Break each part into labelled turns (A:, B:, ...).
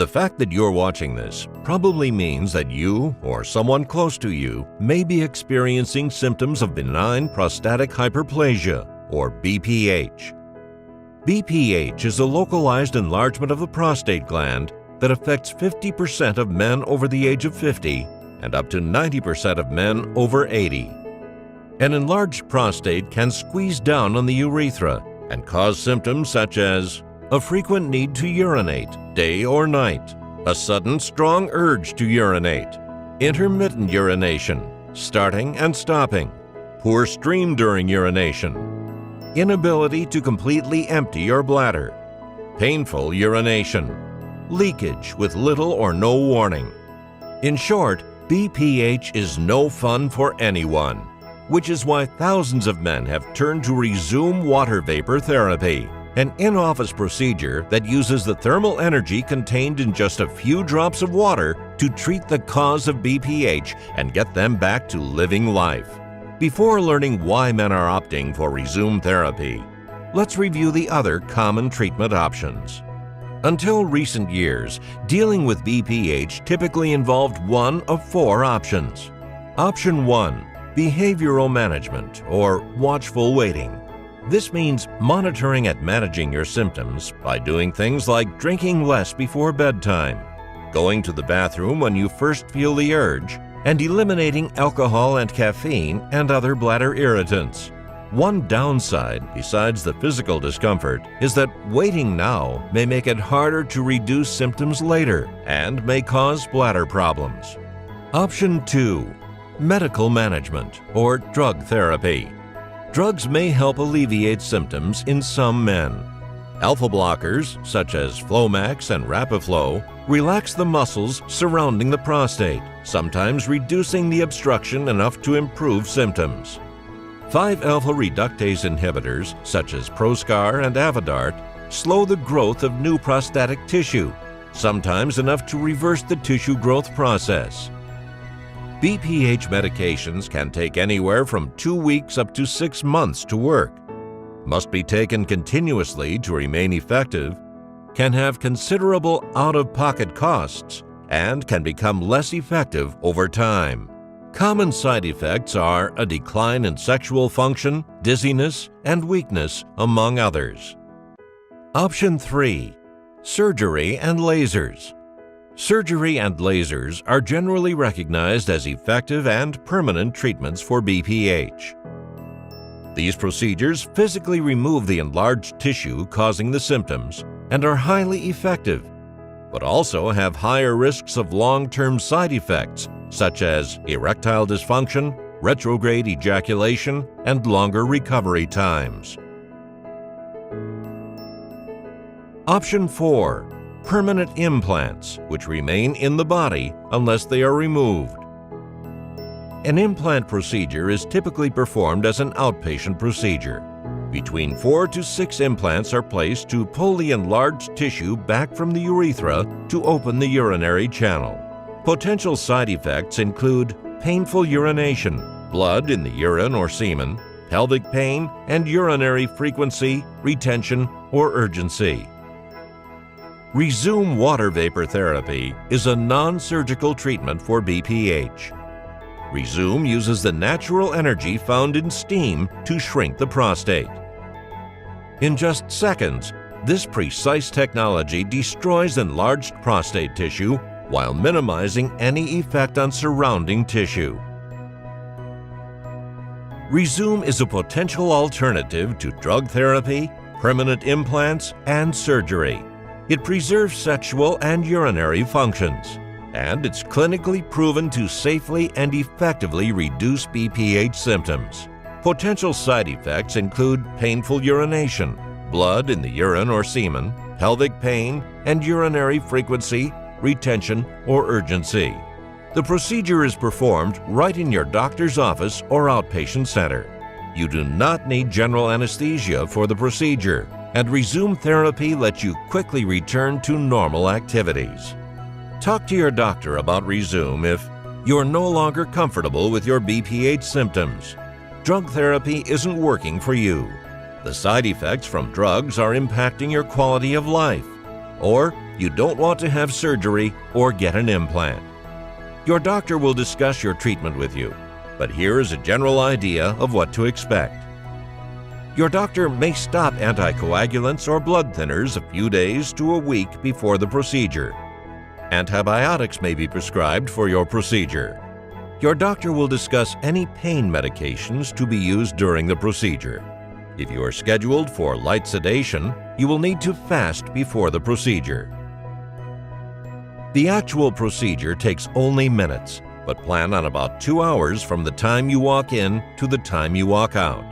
A: The fact that you're watching this probably means that you or someone close to you may be experiencing symptoms of benign prostatic hyperplasia, or BPH. BPH is a localized enlargement of the prostate gland that affects 50% of men over the age of 50 and up to 90% of men over 80. An enlarged prostate can squeeze down on the urethra and cause symptoms such as a frequent need to urinate, day or night, a sudden strong urge to urinate, intermittent urination, starting and stopping, poor stream during urination, inability to completely empty your bladder, painful urination, leakage with little or no warning. In short, BPH is no fun for anyone, which is why thousands of men have turned to Rezum water vapor therapy, an in-office procedure that uses the thermal energy contained in just a few drops of water to treat the cause of BPH and get them back to living life. Before learning why men are opting for Rezum therapy, let's review the other common treatment options. Until recent years, dealing with BPH typically involved one of four options. Option 1. Behavioral management, or watchful waiting. This means monitoring and managing your symptoms by doing things like drinking less before bedtime, going to the bathroom when you first feel the urge, and eliminating alcohol and caffeine and other bladder irritants. One downside, besides the physical discomfort, is that waiting now may make it harder to reduce symptoms later and may cause bladder problems. Option 2. Medical management, or drug therapy. Drugs may help alleviate symptoms in some men. Alpha blockers, such as Flomax and Rapiflow, relax the muscles surrounding the prostate, sometimes reducing the obstruction enough to improve symptoms. 5-alpha reductase inhibitors, such as Proscar and Avodart, slow the growth of new prostatic tissue, sometimes enough to reverse the tissue growth process. BPH medications can take anywhere from 2 weeks up to 6 months to work, must be taken continuously to remain effective, can have considerable out-of-pocket costs, and can become less effective over time. Common side effects are a decline in sexual function, dizziness, and weakness, among others. Option 3. Surgery and lasers. Surgery and lasers are generally recognized as effective and permanent treatments for BPH. These procedures physically remove the enlarged tissue causing the symptoms and are highly effective, but also have higher risks of long-term side effects such as erectile dysfunction, retrograde ejaculation, and longer recovery times. Option 4. Permanent implants, which remain in the body unless they are removed. An implant procedure is typically performed as an outpatient procedure. Between 4 to 6 implants are placed to pull the enlarged tissue back from the urethra to open the urinary channel. Potential side effects include painful urination, blood in the urine or semen, pelvic pain, and urinary frequency, retention, or urgency. Rezum water vapor therapy is a non-surgical treatment for BPH. Rezum uses the natural energy found in steam to shrink the prostate. In just seconds, this precise technology destroys enlarged prostate tissue while minimizing any effect on surrounding tissue. Rezum is a potential alternative to drug therapy, permanent implants, and surgery. It preserves sexual and urinary functions, and it's clinically proven to safely and effectively reduce BPH symptoms. Potential side effects include painful urination, blood in the urine or semen, pelvic pain, and urinary frequency, retention, or urgency. The procedure is performed right in your doctor's office or outpatient center. You do not need general anesthesia for the procedure, and Rezum therapy lets you quickly return to normal activities. Talk to your doctor about Rezum if you're no longer comfortable with your BPH symptoms. Drug therapy isn't working for you. The side effects from drugs are impacting your quality of life. Or you don't want to have surgery or get an implant. Your doctor will discuss your treatment with you, but here is a general idea of what to expect. Your doctor may stop anticoagulants or blood thinners a few days to a week before the procedure. Antibiotics may be prescribed for your procedure. Your doctor will discuss any pain medications to be used during the procedure. If you are scheduled for light sedation, you will need to fast before the procedure. The actual procedure takes only minutes, but plan on about 2 hours from the time you walk in to the time you walk out.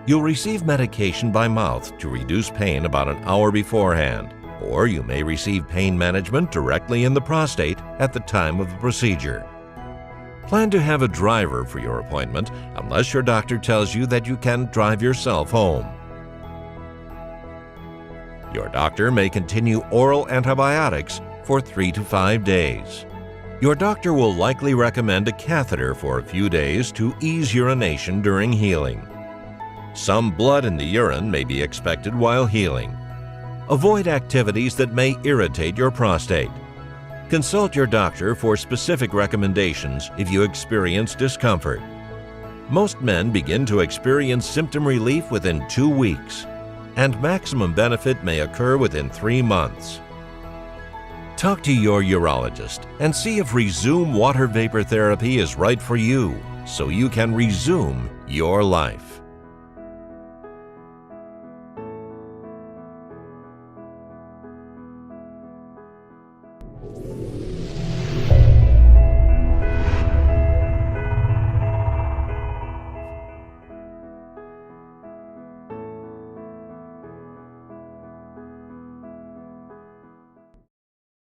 A: You'll receive medication by mouth to reduce pain about an hour beforehand, or you may receive pain management directly in the prostate at the time of the procedure. Plan to have a driver for your appointment unless your doctor tells you that you can drive yourself home. Your doctor may continue oral antibiotics for 3 to 5 days. Your doctor will likely recommend a catheter for a few days to ease urination during healing. Some blood in the urine may be expected while healing. Avoid activities that may irritate your prostate. Consult your doctor for specific recommendations if you experience discomfort. Most men begin to experience symptom relief within 2 weeks, and maximum benefit may occur within 3 months. Talk to your urologist and see if Resume water vapor therapy is right for you, so you can resume your life.